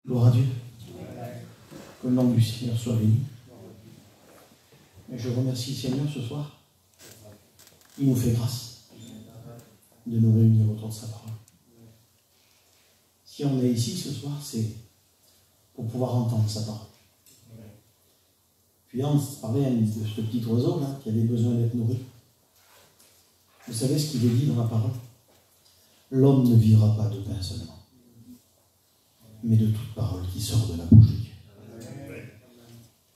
Gloire à Dieu. Que le nom du Seigneur soit béni. Et je remercie le Seigneur ce soir. Il nous fait grâce de nous réunir autour de sa parole. Si on est ici ce soir, c'est pour pouvoir entendre sa parole. Puis on parlait de ce petit oiseau là, qui avait besoin d'être nourri. Vous savez ce qu'il est dit dans la parole? L'homme ne vivra pas de pain seulement, mais de toute parole qui sort de la bouche de Dieu.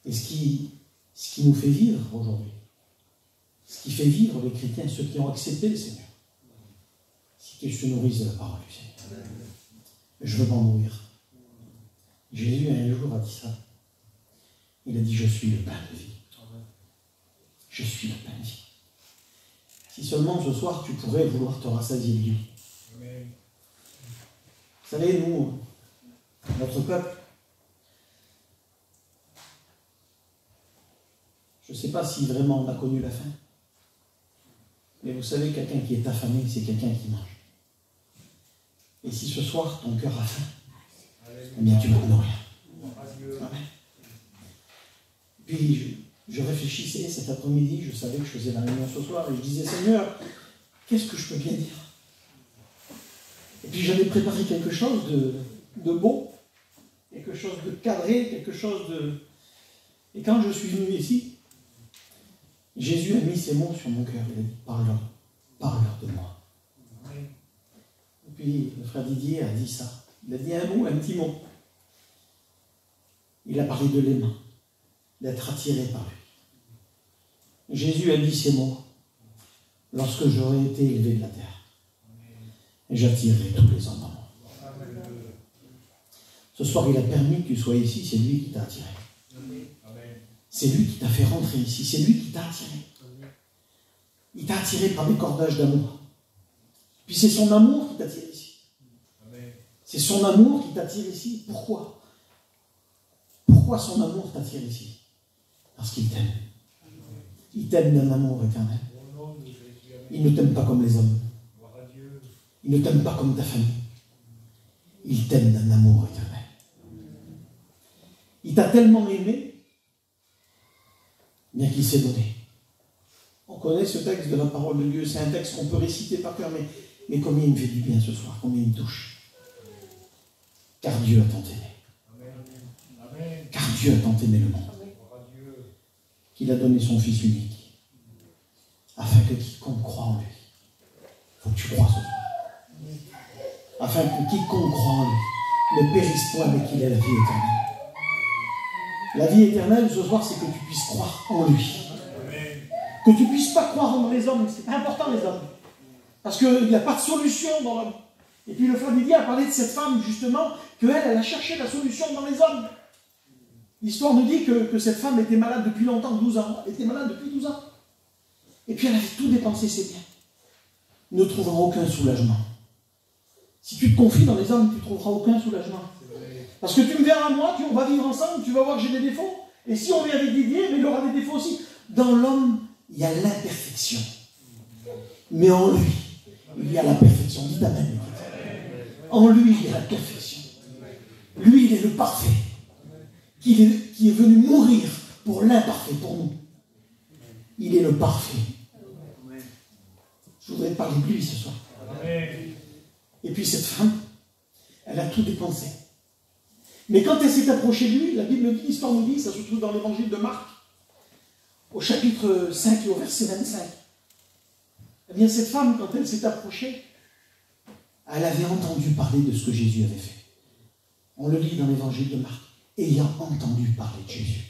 Et ce qui nous fait vivre aujourd'hui, ce qui fait vivre les chrétiens, ceux qui ont accepté le Seigneur, c'est qu'ils se nourrissent de la parole du Seigneur. Je veux m'en nourrir. Jésus un jour a dit ça. Il a dit: je suis le pain de vie. Je suis le pain de vie. Si seulement ce soir tu pourrais vouloir te rassasier de lui. Vous savez, nous, notre peuple, je ne sais pas si vraiment on a connu la faim, mais vous savez, quelqu'un qui est affamé, c'est quelqu'un qui mange. Et si ce soir ton cœur a faim, eh bien tu vas te nourrir. Amen. Puis je réfléchissais cet après-midi, je savais que je faisais la réunion ce soir, et je disais: Seigneur, qu'est-ce que je peux bien dire? Et puis j'avais préparé quelque chose de beau, quelque chose de cadré, quelque chose de... Et quand je suis venu ici, Jésus a mis ces mots sur mon cœur. Il a dit: parle-leur de moi. Et puis le frère Didier a dit ça. Il a dit un mot, un petit mot. Il a parlé de l'aimant, d'être attiré par lui. Jésus a dit ces mots: lorsque j'aurai été élevé de la terre, j'attirerai tous les hommes à moi. Ce soir, il a permis que tu sois ici, c'est lui qui t'a attiré. C'est lui qui t'a fait rentrer ici, c'est lui qui t'a attiré. Il t'a attiré par des cordages d'amour. Puis c'est son amour qui t'attire ici. C'est son amour qui t'attire ici. Pourquoi? Pourquoi son amour t'attire ici? Parce qu'il t'aime. Il t'aime d'un amour éternel. Il ne t'aime pas comme les hommes. Il ne t'aime pas comme ta famille. Il t'aime d'un amour éternel. Il t'a tellement aimé, bien qu'il s'est donné. On connaît ce texte de la parole de Dieu. C'est un texte qu'on peut réciter par cœur, mais combien il me fait du bien ce soir, combien il me touche. Car Dieu a tant aimé. Car Dieu a tant aimé le monde, qu'il a donné son Fils unique, afin que quiconque croit en lui, il faut que tu crois ce soir, afin que quiconque croit en lui ne périsse point, mais qu'il ait la vie éternelle. La vie éternelle, ce soir, c'est que tu puisses croire en lui. Que tu ne puisses pas croire en les hommes. C'est pas important, les hommes. Parce qu'il n'y a pas de solution dans l'homme. Et puis le frère Didier a parlé de cette femme, justement, qu'elle a cherché la solution dans les hommes. L'histoire nous dit que cette femme était malade depuis longtemps, 12 ans. Elle était malade depuis 12 ans. Et puis elle avait tout dépensé, ses biens. Ne trouvera aucun soulagement. Si tu te confies dans les hommes, tu ne trouveras aucun soulagement. Parce que tu me verras moi, on va vivre ensemble, tu vas voir que j'ai des défauts. Et si on vit avec Didier, mais il aura des défauts aussi. Dans l'homme, il y a l'imperfection. Mais en lui, il y a la perfection. Dites amen. En lui, il y a la perfection. Lui, il est le parfait. Qui est venu mourir pour l'imparfait, pour nous. Il est le parfait. Je voudrais parler de lui ce soir. Et puis cette femme, elle a tout dépensé. Mais quand elle s'est approchée de lui, la Bible dit, l'histoire nous dit, ça se trouve dans l'évangile de Marc, au chapitre 5 et au verset 25. Eh bien, cette femme, quand elle s'est approchée, elle avait entendu parler de ce que Jésus avait fait. On le lit dans l'évangile de Marc, ayant entendu parler de Jésus.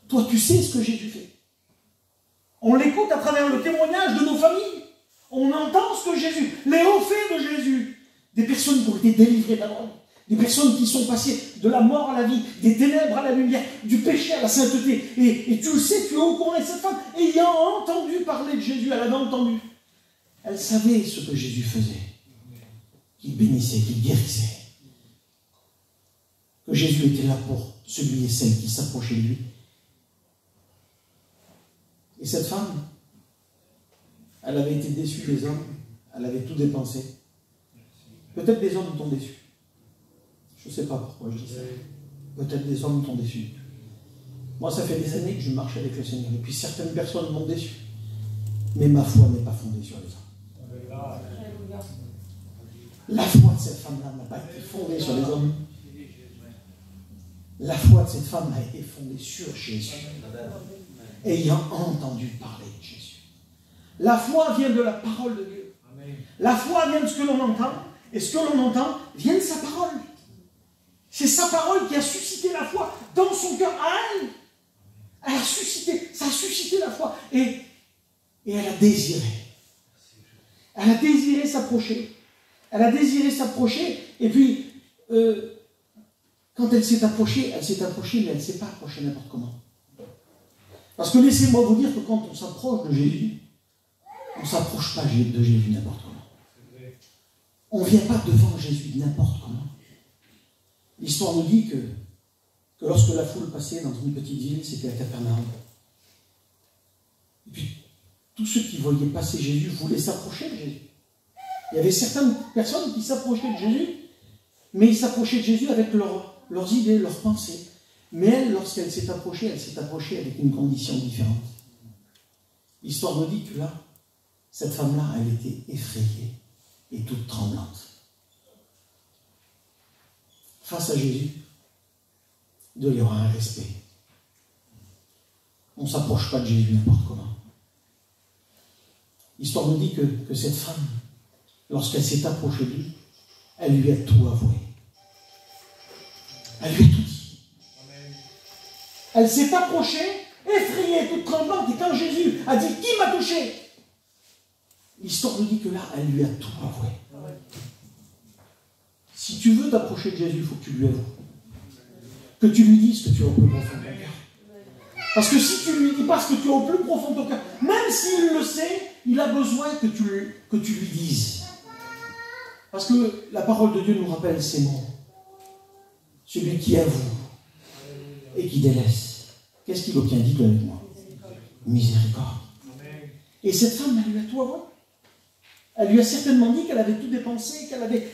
Toi, tu sais ce que Jésus fait. On l'écoute à travers le témoignage de nos familles. On entend ce que Jésus, les hauts faits de Jésus. Des personnes qui ont été délivrées de la drogue. Des personnes qui sont passées de la mort à la vie, des ténèbres à la lumière, du péché à la sainteté. Et tu le sais, tu es au courant de cette femme, ayant entendu parler de Jésus, elle avait entendu. Elle savait ce que Jésus faisait. Qu'il bénissait, qu'il guérissait. Que Jésus était là pour celui et celle qui s'approchaient de lui. Et cette femme, elle avait été déçue des hommes, elle avait tout dépensé. Peut-être des hommes t'ont déçu. Je Je ne sais pas pourquoi je dis ça. Peut-être des hommes t'ont déçu. Moi, ça fait des années que je marche avec le Seigneur. Et puis certaines personnes m'ont déçu. Mais ma foi n'est pas fondée sur les hommes. La foi de cette femme-là n'a pas été fondée sur les hommes. La foi de cette femme a été fondée sur Jésus. Ayant entendu parler de Jésus. La foi vient de la parole de Dieu. La foi vient de ce que l'on entend. Et ce que l'on entend vient de sa parole. C'est sa parole qui a suscité la foi dans son cœur à elle. Elle a suscité, ça a suscité la foi. Et elle a désiré. Elle a désiré s'approcher. Elle a désiré s'approcher. Et puis, quand elle s'est approchée, mais elle ne s'est pas approchée n'importe comment. Parce que laissez-moi vous dire que quand on s'approche de Jésus, on ne s'approche pas de Jésus n'importe comment. On ne vient pas devant Jésus n'importe comment. L'histoire nous dit que lorsque la foule passait dans une petite ville, c'était à Capernaum. Et puis, tous ceux qui voyaient passer Jésus voulaient s'approcher de Jésus. Il y avait certaines personnes qui s'approchaient de Jésus, mais ils s'approchaient de Jésus avec leurs idées, leurs pensées. Mais elle, lorsqu'elle s'est approchée avec une condition différente. L'histoire nous dit que là, cette femme-là, elle était effrayée et toute tremblante. Face à Jésus, il doit y avoir un respect. On ne s'approche pas de Jésus n'importe comment. L'histoire nous dit que cette femme, lorsqu'elle s'est approchée de lui, elle lui a tout avoué. Elle lui a tout dit. Elle s'est approchée, effrayée, toute tremblante, et quand Jésus a dit « Qui m'a touché ?» L'histoire nous dit que là, elle lui a tout avoué. Si tu veux t'approcher de Jésus, il faut que tu lui avoues. Que tu lui dises ce que tu as au plus profond de ton cœur. Parce que si tu ne lui dis pas ce que tu as au plus profond de ton cœur, même s'il le sait, il a besoin que tu lui dises. Parce que la parole de Dieu nous rappelle ces mots. Celui qui avoue et qui délaisse. Qu'est-ce qu'il obtient? Dites-le avec moi. Miséricorde. Et cette femme, elle lui a tout avoué. Elle lui a certainement dit qu'elle avait tout dépensé,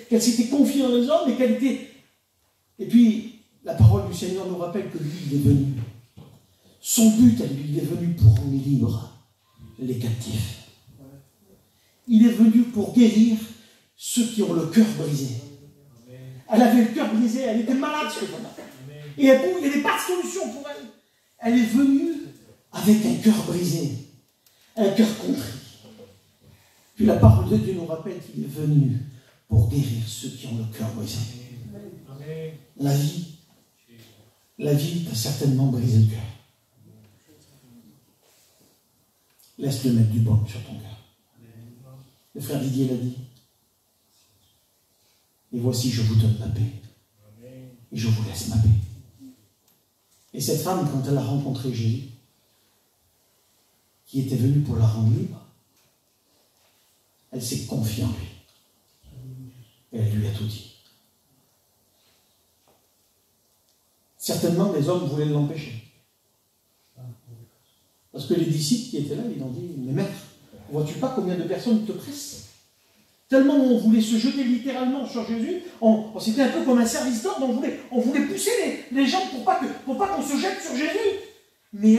qu'elle s'était confiée dans les hommes et qu'elle était... Et puis, la parole du Seigneur nous rappelle que lui, il est venu. Son but, il est venu pour rendre libres les captifs. Il est venu pour guérir ceux qui ont le cœur brisé. Elle avait le cœur brisé, elle était malade, ce femme-là. Et il n'y avait pas de solution pour elle. Elle est venue avec un cœur brisé, un cœur contrit. Puis la parole de Dieu nous rappelle qu'il est venu pour guérir ceux qui ont le cœur brisé. La vie t'a certainement brisé le cœur. Laisse-le mettre du baume sur ton cœur. Le frère Didier l'a dit. Et voici, je vous donne ma paix. Et je vous laisse ma paix. Et cette femme, quand elle a rencontré Jésus, qui était venu pour la rendre libre, elle s'est confiée en lui. Et elle lui a tout dit. Certainement, les hommes voulaient l'empêcher. Parce que les disciples qui étaient là, ils ont dit, mais maître, vois-tu pas combien de personnes te pressent? Tellement on voulait se jeter littéralement sur Jésus, c'était un peu comme un service d'ordre, on voulait pousser les gens pour pas qu'on se jette sur Jésus. Mais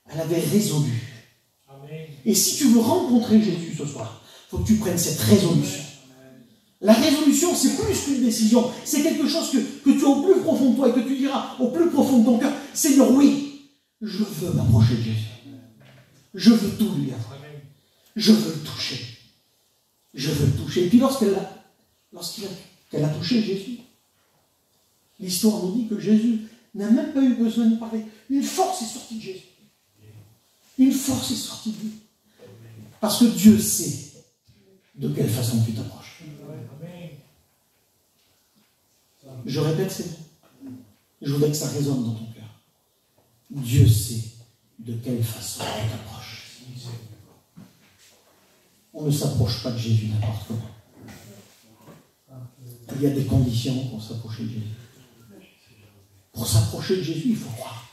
elle avait résolu. Amen. Et si tu veux rencontrer Jésus ce soir, il faut que tu prennes cette résolution. La résolution, c'est plus qu'une décision, c'est quelque chose que tu as au plus profond de toi et que tu diras au plus profond de ton cœur, Seigneur, oui, je veux m'approcher de Jésus. Je veux tout lui avouer. Je veux le toucher. Je veux le toucher. Et puis lorsqu'elle a touché Jésus, l'histoire nous dit que Jésus n'a même pas eu besoin de parler. Une force est sortie de Jésus. Une force est sortie de lui. Parce que Dieu sait de quelle façon tu t'approches. Je répète ces mots. Je voudrais que ça résonne dans ton cœur. Dieu sait de quelle façon tu t'approches. On ne s'approche pas de Jésus n'importe comment. Il y a des conditions pour s'approcher de Jésus. Pour s'approcher de Jésus, il faut croire.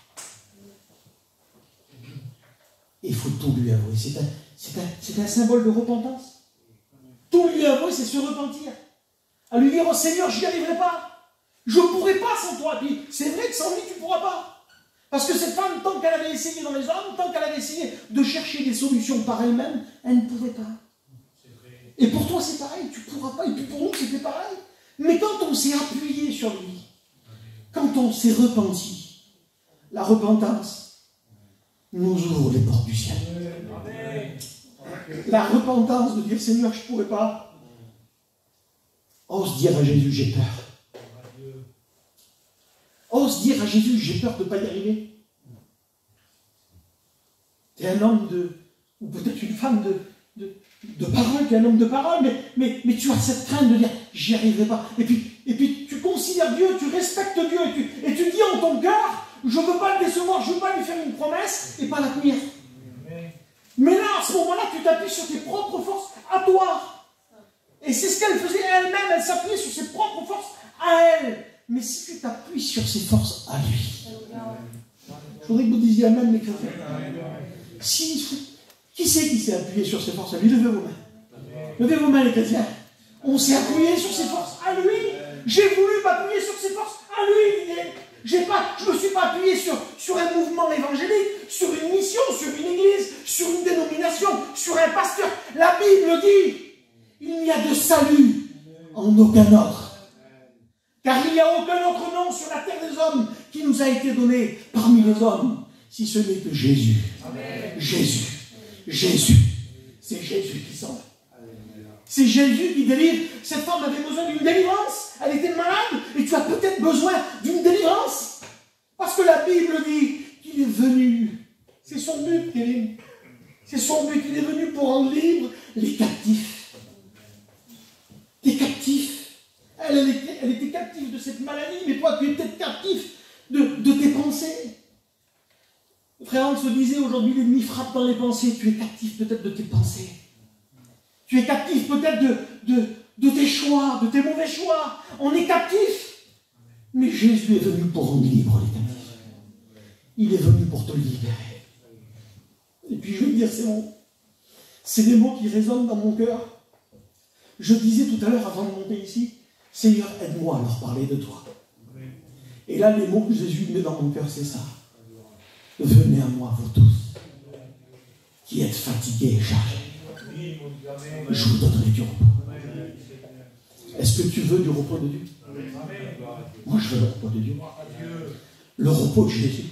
Et il faut tout lui avouer. C'est un symbole de repentance. Tout lui avouer, c'est se repentir. À lui dire, oh Seigneur, je n'y arriverai pas. Je ne pourrai pas sans toi. Puis c'est vrai que sans lui, tu ne pourras pas. Parce que cette femme, tant qu'elle avait essayé dans les hommes, tant qu'elle avait essayé de chercher des solutions par elle-même, elle ne pouvait pas. Et pour toi, c'est pareil, tu ne pourras pas. Et puis pour nous, c'était pareil. Mais quand on s'est appuyé sur lui, quand on s'est repenti, la repentance nous ouvre les portes du ciel. La repentance de dire, Seigneur, je ne pourrai pas. Ose dire à Jésus, j'ai peur. Ose dire à Jésus, j'ai peur de ne pas y arriver. Tu es un homme ou peut-être une femme de parole, tu es un homme de parole, mais tu as cette crainte de dire, j'y arriverai pas. Et puis tu considères Dieu, tu respectes Dieu, et tu dis en ton cœur, je ne veux pas le décevoir, je ne veux pas lui faire une promesse et pas la tenir. Mais là, à ce moment-là, tu t'appuies sur tes propres forces à toi. Et c'est ce qu'elle faisait elle-même, elle s'appuyait sur ses propres forces à elle. Mais si tu t'appuies sur ses forces à lui, je voudrais que vous disiez Amen, mes chrétiens. Qui c'est qui s'est appuyé sur ses forces à lui? Levez vos mains. Levez vos mains, les chrétiens. On s'est appuyé sur ses forces à lui. J'ai voulu m'appuyer sur ses forces à lui. Je ne me suis pas appuyé sur un mouvement évangélique, sur une mission, sur une église, sur une dénomination, sur un pasteur. La Bible dit, il n'y a de salut en aucun autre. Car il n'y a aucun autre nom sur la terre des hommes qui nous a été donné parmi les hommes, si ce n'est que Jésus. Amen. Jésus. C'est Jésus qui sauve. C'est Jésus qui délivre. Cette femme avait besoin d'une délivrance. Elle était malade et tu as peut-être besoin d'une délivrance. Parce que la Bible dit qu'il est venu. C'est son but, Kéline. C'est son but. Il est venu pour rendre libres les captifs. Les captifs. Elle était captive de cette maladie, mais toi, tu es peut-être captif de tes pensées. Frère Hans se disait aujourd'hui, l'ennemi frappe dans les pensées. Tu es captif peut-être de tes pensées. Tu es captif peut-être de tes choix, de tes mauvais choix. On est captif. Mais Jésus est venu pour rendre libre les captifs. Il est venu pour te libérer. Et puis je vais dire, c'est des mots qui résonnent dans mon cœur. Je disais tout à l'heure avant de monter ici, Seigneur, aide-moi à leur parler de toi. Et là, les mots que Jésus met dans mon cœur, c'est ça. Venez à moi, vous tous, qui êtes fatigués et chargés. Je vous donnerai du repos. Est-ce que tu veux du repos de Dieu? Moi, je veux le repos de Dieu. Le repos de Jésus.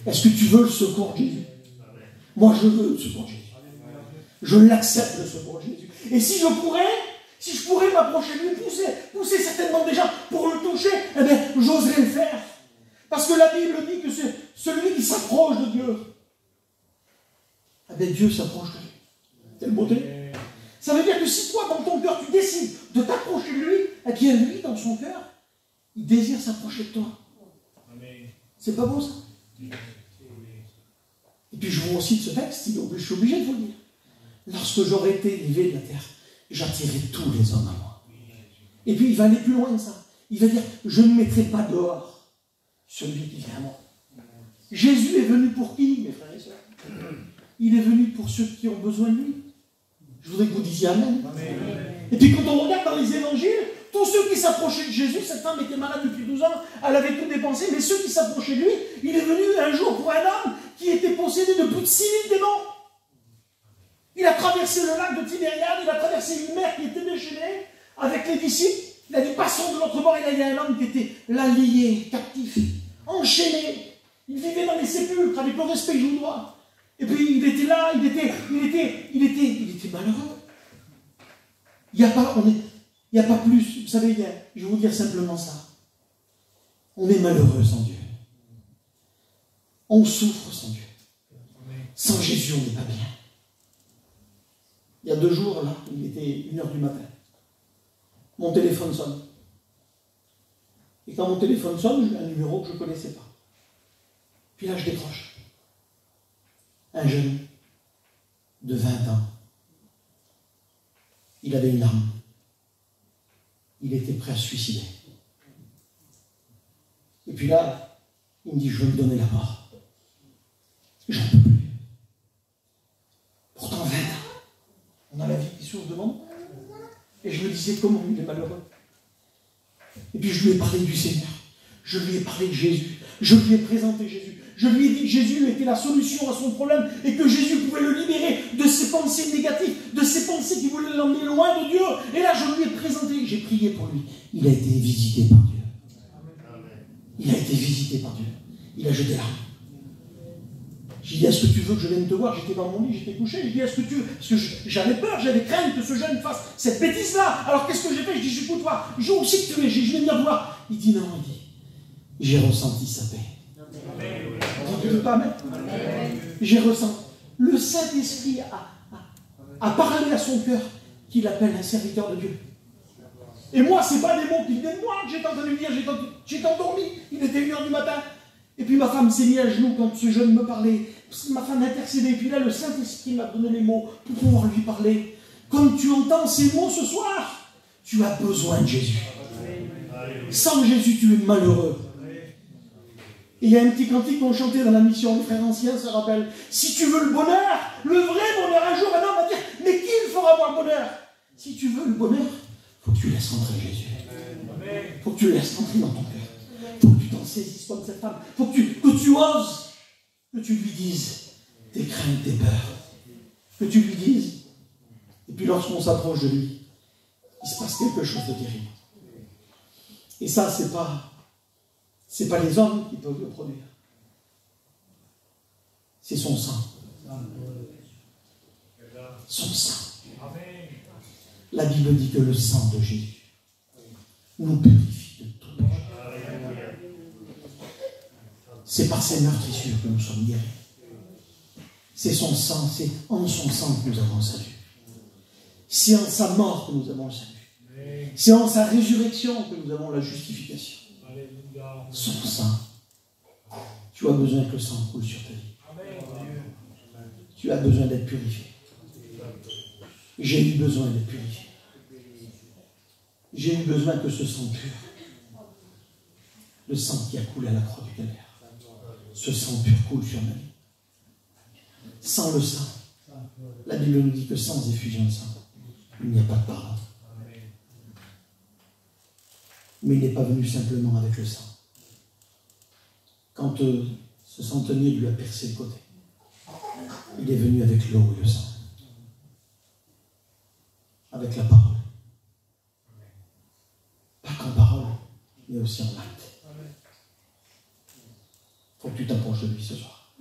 Est-ce que tu veux le secours de Jésus? Moi, je veux le secours de Jésus. Je l'accepte, le secours de Jésus. Et si je pourrais m'approcher de lui, pousser certainement des gens pour le toucher, eh bien, j'oserais le faire. Parce que la Bible dit que c'est celui qui s'approche de Dieu. Eh bien, Dieu s'approche de lui. Quelle beauté. Ça veut dire que si toi, dans ton cœur, tu décides de t'approcher de lui, eh bien, lui, dans son cœur, il désire s'approcher de toi. C'est pas beau, ça? Et puis, je vois aussi de ce texte, je suis obligé de vous le dire. Lorsque j'aurai été élevé de la terre, j'attirerai tous les hommes à moi. Et puis, il va aller plus loin que ça. Il va dire, je ne mettrai pas dehors celui qui vient à moi. Jésus est venu pour qui, mes frères et sœurs? Il est venu pour ceux qui ont besoin de lui. Je voudrais que vous disiez Amen. Amen. Et puis quand on regarde dans les évangiles, tous ceux qui s'approchaient de Jésus, cette femme était malade depuis 12 ans, elle avait tout dépensé, mais ceux qui s'approchaient de lui, il est venu un jour pour un homme qui était possédé de plus de 6000 démons. Il a traversé le lac de Tibériade, il a traversé une mer qui était déchaînée avec les disciples. Il a dit, passons de l'autre bord, et là, il y a un homme qui était là, lié, captif, enchaîné. Il vivait dans les sépulcres avec le respect que je vous dois. Et puis, il était là, il était malheureux. Il n'y a pas plus. Vous savez, je vais vous dire simplement ça. On est malheureux sans Dieu. On souffre sans Dieu. Sans Jésus, on n'est pas bien. Il y a 2 jours, là, il était 1h du matin. Mon téléphone sonne. Et quand mon téléphone sonne, j'ai un numéro que je ne connaissais pas. Puis là, je décroche. Un jeune de 20 ans. Il avait une arme. Il était prêt à se suicider. Et puis là, il me dit, je veux me donner la mort. J'en peux plus. Pourtant, 20 ans. On a la vie qui s'ouvre devant nous. Et je me disais, comment il est malheureux. Et puis je lui ai parlé du Seigneur. Je lui ai parlé de Jésus. Je lui ai présenté Jésus. Je lui ai dit que Jésus était la solution à son problème et que Jésus pouvait le libérer de ses pensées négatives, de ses pensées qui voulaient l'emmener loin de Dieu. Et là, je lui ai présenté, j'ai prié pour lui. Il a été visité par Dieu. Il a été visité par Dieu. Il a jeté l'arme. J'ai dit, est-ce que tu veux que je vienne te voir? J'étais dans mon lit, j'étais couché. J'ai dit, est-ce que tu veux? Parce que j'avais peur, j'avais crainte que ce jeune fasse cette bêtise-là. Alors qu'est-ce que j'ai fait? Je dis, écoute-toi, je où c'est que tu es? Je vais venir voir. Il dit, non, il dit, j'ai ressenti sa paix. Tu ne dis pas amen? J'ai ressenti. Le Saint-Esprit a parlé à son cœur qu'il appelle un serviteur de Dieu. Et moi, ce n'est pas des mots qui viennent de moi que j'étais en train de lui dire, j'étais endormi, il était 1h du matin. Et puis ma femme s'est mise à genoux quand ce jeune me parlait. Ma femme intercédait. Et puis là, le Saint-Esprit m'a donné les mots pour pouvoir lui parler. Comme tu entends ces mots ce soir, tu as besoin de Jésus. Sans Jésus, tu es malheureux. Et il y a un petit cantique qu'on chantait dans la mission, les frères anciens se rappellent. Si tu veux le bonheur, le vrai bonheur, un jour, un homme va dire, mais qui il fera avoir le bonheur? Si tu veux le bonheur, il faut que tu laisses rentrer Jésus. Il faut que tu le laisses rentrer dans ton cœur. Il faut que tu t'en saisisses comme cette femme. Il faut que tu oses, que tu lui dises tes craintes, tes peurs. Que tu lui dises. Et puis lorsqu'on s'approche de lui, il se passe quelque chose de terrible. Et ça, c'est pas les hommes qui peuvent le produire. C'est son sang. Son sang. La Bible dit que le sang de Jésus nous purifie de tout péché. C'est par ses meurtrissures que nous sommes guéris. C'est son sang, c'est en son sang que nous avons le salut. C'est en sa mort que nous avons le salut. C'est en sa résurrection que nous avons la justification. Son sang. Tu as besoin que le sang coule sur ta vie. Tu as besoin d'être purifié. J'ai eu besoin d'être purifié. J'ai eu besoin que ce sang pur, le sang qui a coulé à la croix du calvaire, ce sang pur coule sur ma vie. Sans le sang, la Bible nous dit que sans effusion de sang, il n'y a pas de pardon. Mais il n'est pas venu simplement avec le sang. Quand ce centenier lui a percé le côté, il est venu avec l'eau et le sang. Avec la parole. Pas qu'en parole, mais aussi en acte. Il faut que tu t'approches de lui ce soir.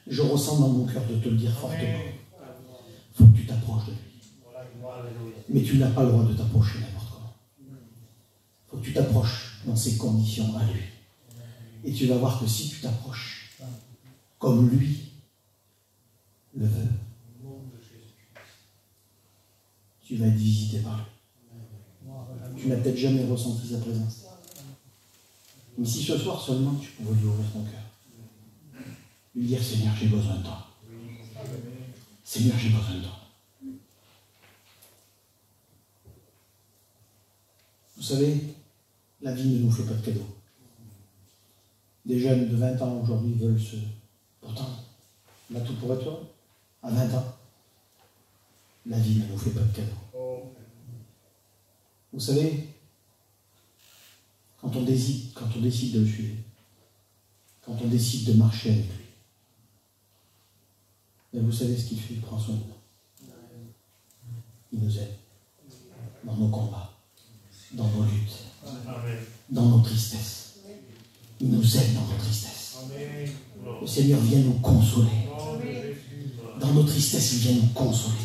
Je ressens dans mon cœur de te le dire fortement. Il faut que tu t'approches de lui. Mais tu n'as pas le droit de t'approcher n'importe comment. Il faut que tu t'approches dans ces conditions à lui. Et tu vas voir que si tu t'approches comme lui le veut, tu vas être visité par lui. Tu n'as peut-être jamais ressenti sa présence. Mais si ce soir seulement tu pouvais lui ouvrir ton cœur, lui dire Seigneur, j'ai besoin de toi. Seigneur, j'ai besoin de toi. Vous savez, la vie ne nous fait pas de cadeaux. Des jeunes de 20 ans aujourd'hui veulent se... Pourtant, on a tout pour être heureux. À 20 ans, la vie ne nous fait pas de cadeaux. Vous savez, quand on décide de le suivre, quand on décide de marcher avec lui, et vous savez ce qu'il fait, il prend soin de nous. Il nous aide dans nos combats, dans nos luttes, dans nos tristesses. Il nous aide dans nos tristesses. Le Seigneur vient nous consoler. Dans nos tristesses, il vient nous consoler.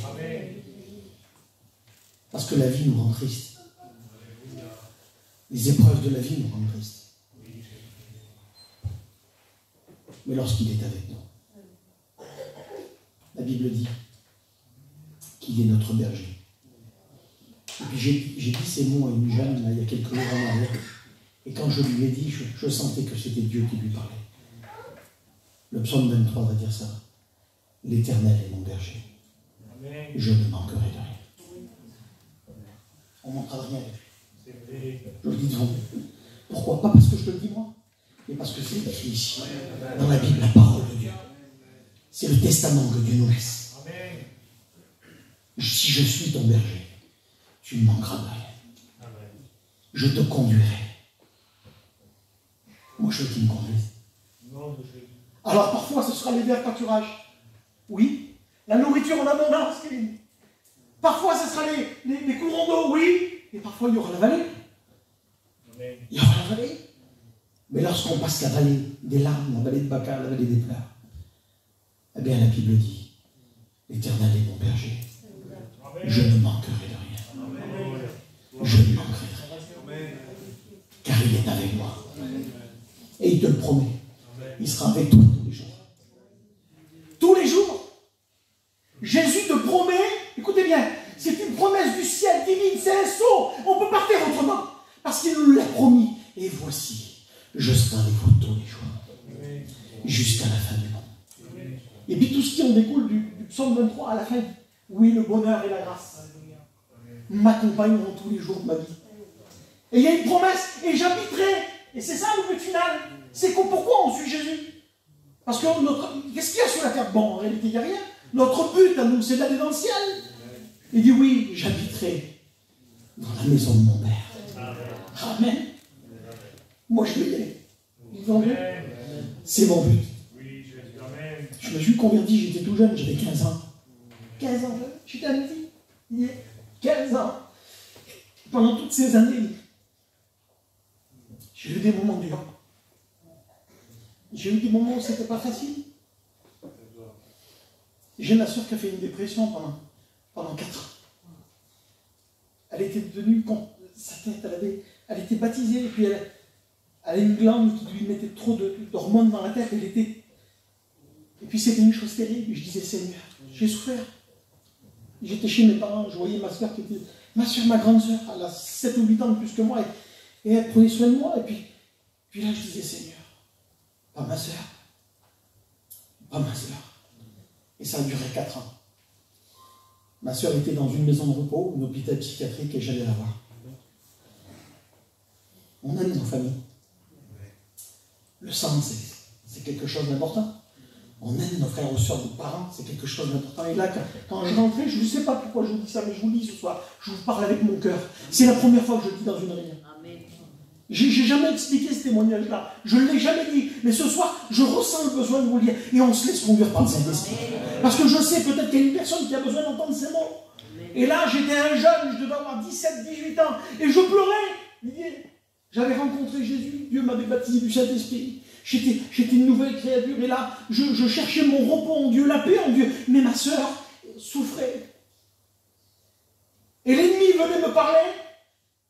Parce que la vie nous rend tristes. Les épreuves de la vie nous rendent tristes. Mais lorsqu'il est avec nous, la Bible dit qu'il est notre berger. Et puis j'ai dit ces mots à une jeune, là, il y a quelques jours en arrière, et quand je lui ai dit, je sentais que c'était Dieu qui lui parlait. Le psaume 23 va dire ça. L'Éternel est mon berger. Je ne manquerai de rien. On ne manquera de rien avec lui. Je le dis devant vous. Pourquoi? Pas parce que je te le dis moi, mais parce que c'est écrit ici, dans la Bible, la parole de Dieu. C'est le testament que Dieu nous laisse. Si je suis ton berger, tu ne manqueras de rien. je te conduirai. Moi, je veux qu'il me conduise. Alors, parfois, ce sera les verts pâturages. Oui. La nourriture en abondance, Kevin. Parfois, ce sera les courants d'eau, oui. Et parfois, il y aura la vallée. Il y aura la vallée. Mais lorsqu'on passe la vallée des larmes, la vallée de Baca, la vallée des pleurs, eh bien, la Bible dit, l'Éternel est mon berger. Je ne manquerai de rien. Je ne manquerai de rien. Car il est avec moi. Et il te le promet. Il sera avec toi tous les jours. Tous les jours. Jésus te promet, écoutez bien, c'est une promesse du ciel divine, c'est un sceau. On ne peut pas faire autrement. Parce qu'il nous l'a promis. Et voici, je serai avec vous tous les jours. Jusqu'à la fin du monde. Et puis tout ce qui en découle du psaume 23 à la fin. Oui, le bonheur et la grâce m'accompagneront tous les jours de ma vie. Et il y a une promesse, et j'habiterai. Et c'est ça le but final. C'est pourquoi on suit Jésus. Parce que qu'est-ce qu'il y a sur la terre? Bon, en réalité, il n'y a rien. Notre but à nous, c'est d'aller dans le ciel. Il dit oui, j'habiterai dans la maison de mon Père. Amen. Moi, je vais y aller. C'est mon but. Je me suis converti, j'étais tout jeune, j'avais 15 ans. 15 ans, j'étais un petit. 15 ans. Pendant toutes ces années, j'ai eu des moments durs. J'ai eu des moments où c'était pas facile. J'ai ma soeur qui a fait une dépression pendant 4 ans. Elle était devenue, sa tête, elle était baptisée, et puis elle a une glande qui lui mettait trop d'hormones dans la tête, et puis c'était une chose terrible. Je disais, Seigneur, j'ai souffert. J'étais chez mes parents, je voyais ma soeur ma grande soeur, elle a 7 ou 8 ans de plus que moi, et elle prenait soin de moi, et puis là je disais, Seigneur, pas ma soeur. Et ça a duré 4 ans. Ma soeur était dans une maison de repos, un hôpital psychiatrique, et j'allais la voir. On aime nos familles. Le sang, c'est quelque chose d'important. On aime nos frères ou sœurs, nos parents, c'est quelque chose d'important. Et là, quand je rentrais, je ne sais pas pourquoi je vous dis ça, mais je vous le dis ce soir, je vous parle avec mon cœur. C'est la première fois que je le dis dans une réunion. J'ai jamais expliqué ce témoignage-là. Je ne l'ai jamais dit. Mais ce soir, je ressens le besoin de vous le dire. Et on se laisse conduire par le Saint-Esprit. Parce que je sais peut-être qu'il y a une personne qui a besoin d'entendre ces mots. Et là, j'étais un jeune, je devais avoir 17, 18 ans. Et je pleurais. J'avais rencontré Jésus. Dieu m'avait baptisé du Saint-Esprit. J'étais une nouvelle créature. Et là, je cherchais mon repos en Dieu, la paix en Dieu. Mais ma sœur souffrait. Et l'ennemi venait me parler.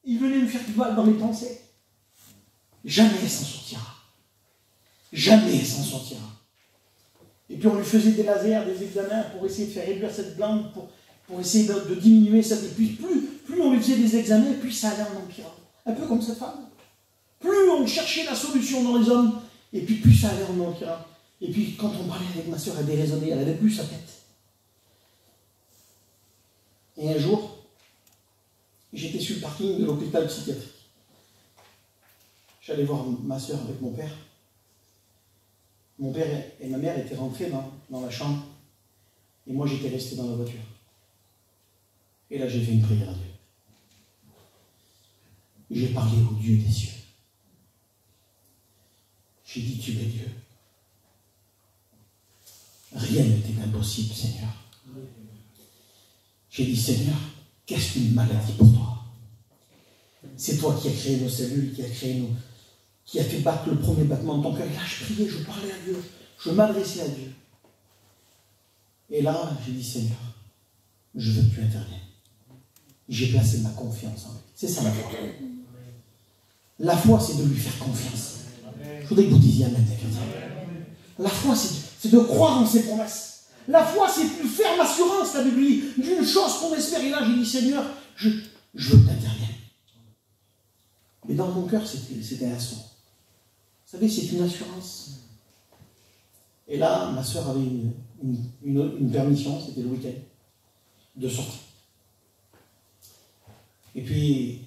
Il venait me faire du mal dans mes pensées. Jamais elle s'en sortira. Jamais elle s'en sortira. Et puis on lui faisait des lasers, des examens pour essayer de faire réduire cette glande, pour essayer de diminuer ça. Et puis plus on lui faisait des examens, plus ça allait en empirant. Un peu comme cette femme. Plus on cherchait la solution dans les hommes, et puis plus ça allait en empirant. Et puis quand on parlait avec ma soeur, elle déraisonnait, elle n'avait plus sa tête. Et un jour, j'étais sur le parking de l'hôpital psychiatrique. J'allais voir ma soeur avec mon père. Mon père et ma mère étaient rentrés dans la chambre. Et moi, j'étais resté dans la voiture. Et là, j'ai fait une prière à Dieu. J'ai parlé au Dieu des cieux. J'ai dit, tu es Dieu. Rien n'était impossible, Seigneur. J'ai dit, Seigneur, qu'est-ce qu'une maladie pour toi? C'est toi qui as créé nos cellules, qui a fait battre le premier battement de ton cœur. Et là, je priais, je parlais à Dieu, je m'adressais à Dieu. Et là, j'ai dit, Seigneur, je ne veux plus intervenir. J'ai placé ma confiance en lui. C'est ça la foi. La foi, c'est de lui faire confiance. Je voudrais que vous disiez Amen. La foi, c'est de croire en ses promesses. La foi, c'est plus ferme assurance, la Bible dit, d'une chose qu'on espère. Et là, j'ai dit, Seigneur, je veux que tu interviennes. Mais dans mon cœur, c'était un son. Vous savez, c'est une assurance. Et là, ma soeur avait une permission, c'était le week-end, de sortie. Et puis,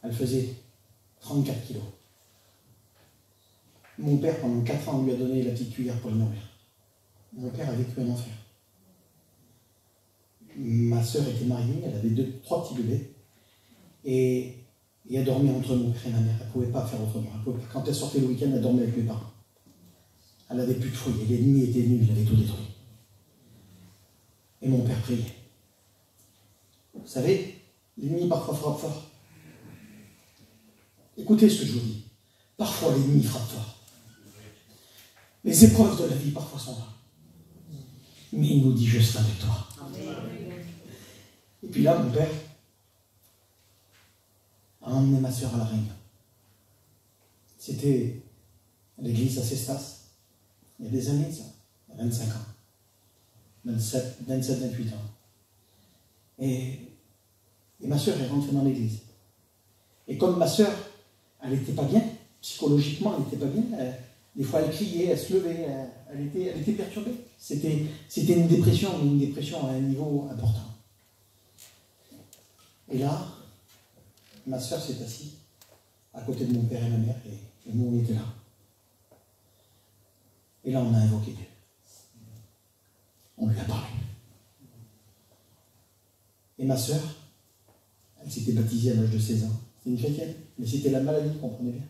elle faisait 34 kilos. Mon père, pendant 4 ans, lui a donné la petite cuillère pour le nourrir. Mon père a vécu un enfer. Ma soeur était mariée, elle avait 3 petits bébés. Et elle dormait entre mon père et ma mère. Elle ne pouvait pas faire autrement. Quand elle sortait le week-end, elle dormait avec mes parents. Elle n'avait plus de foyer. L'ennemi était venu, il avait tout détruit. Et mon père priait. Vous savez, l'ennemi parfois frappe fort. Écoutez ce que je vous dis. Parfois l'ennemi frappe fort. Les épreuves de la vie parfois sont là. Mais il nous dit, je serai avec toi. Et puis là, mon père a emmené ma soeur à la Réunion. C'était à l'église à Cestas. Il y a des années, ça. Il y a 25 ans. 27, 28 ans. Et ma soeur est rentrée dans l'église. Et comme ma soeur, elle n'était pas bien, psychologiquement, elle n'était pas bien, des fois elle criait, elle se levait, elle était perturbée. C'était une dépression, mais une dépression à un niveau important. Et là, ma soeur s'est assise à côté de mon père et ma mère, et nous on était là. Et là on a invoqué Dieu. On lui a parlé. Et ma soeur, elle s'était baptisée à l'âge de 16 ans. C'était une chrétienne, mais c'était la maladie, vous comprenez bien,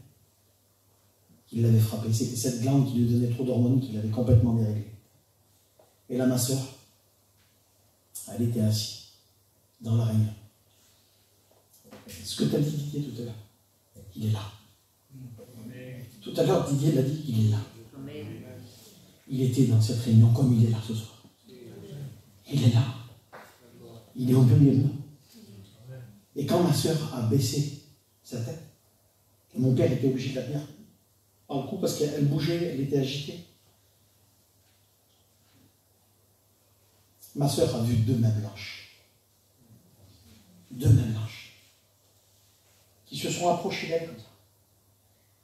qui l'avait frappée. C'était cette glande qui lui donnait trop d'hormones qui l'avait complètement déréglée. Et là, ma soeur, elle était assise dans la réunion. Ce que tu as dit, Didier, tout à l'heure, il est là. Tout à l'heure, Didier l'a dit, il est là. Il était dans cette réunion comme il est là ce soir. Il est là. Il est au milieu de nous. Et quand ma soeur a baissé sa tête, mon père était obligé de la tenir par le cou parce qu'elle bougeait, elle était agitée. Ma soeur a vu deux mains blanches. Deux mains blanches. Qui se sont approchées d'elle comme ça.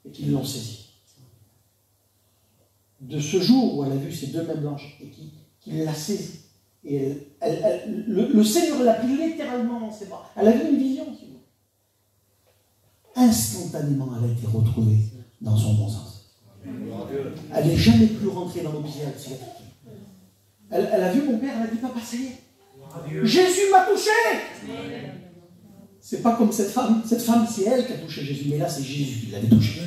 Et qui l'ont saisie. De ce jour où elle a vu ces deux mains blanches et qui l'a saisie. Et le Seigneur l'a pris littéralement dans ses bras. Elle a vu une vision, si vous voulez. Instantanément, elle a été retrouvée dans son bon sens. Elle n'est jamais plus rentrée dans l'objet. Elle a vu mon père, elle a dit, papa, ça y est. Jésus m'a touché. C'est pas comme cette femme. Cette femme, c'est elle qui a touché Jésus. Mais là, c'est Jésus qui l'avait touché.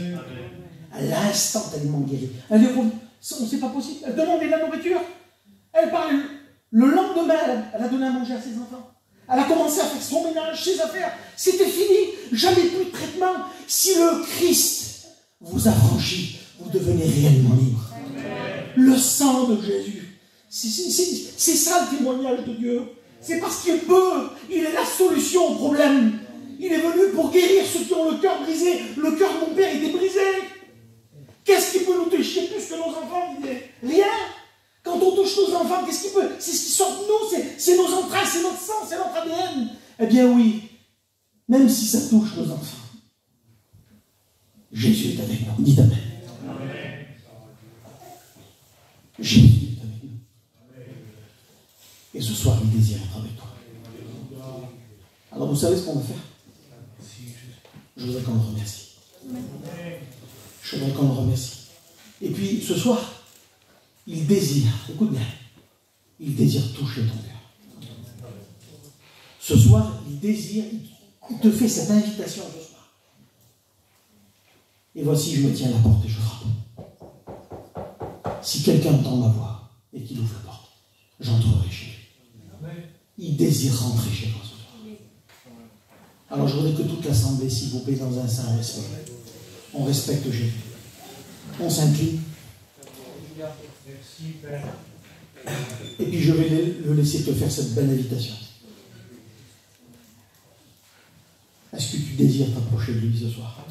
Elle l'a instantanément guéri. Elle est revenue. C'est pas possible. Elle demandait de la nourriture. Elle parlait. Le lendemain, elle a donné à manger à ses enfants. Elle a commencé à faire son ménage, ses affaires. C'était fini. Jamais plus de traitement. Si le Christ vous a franchi, vous devenez réellement libre. Le sang de Jésus. C'est ça le témoignage de Dieu. C'est parce qu'il peut. Il est la solution au problème. Il est venu pour guérir ceux qui ont le cœur brisé. Le cœur de mon père était brisé. Qu'est-ce qui peut nous toucher plus que nos enfants? Rien. Quand on touche nos enfants, qu'est-ce qui peut? C'est ce qui sort de nous, c'est nos entrailles, c'est notre sang, c'est notre ADN. Eh bien oui, même si ça touche nos enfants, Jésus est avec nous. Dites Amen. Jésus est avec nous. Et ce soir, il désire être avec toi. Alors vous savez ce qu'on va faire? Je voudrais qu'on le remercie. Je voudrais qu'on le remercie. Et puis ce soir, il désire, écoute bien, il désire toucher ton cœur. Ce soir, il désire, il te fait cette invitation ce soir. Et voici, je me tiens à la porte et je frappe. Si quelqu'un entend ma voix et qu'il ouvre la porte, j'entrerai chez lui. Il désire rentrer chez toi ce soir. Alors je voudrais que toute l'assemblée, s'il vous plaît, dans un saint respect, on respecte Jésus. On s'incline. Et puis je vais le laisser te faire cette belle invitation. Est-ce que tu désires t'approcher de lui ce soir?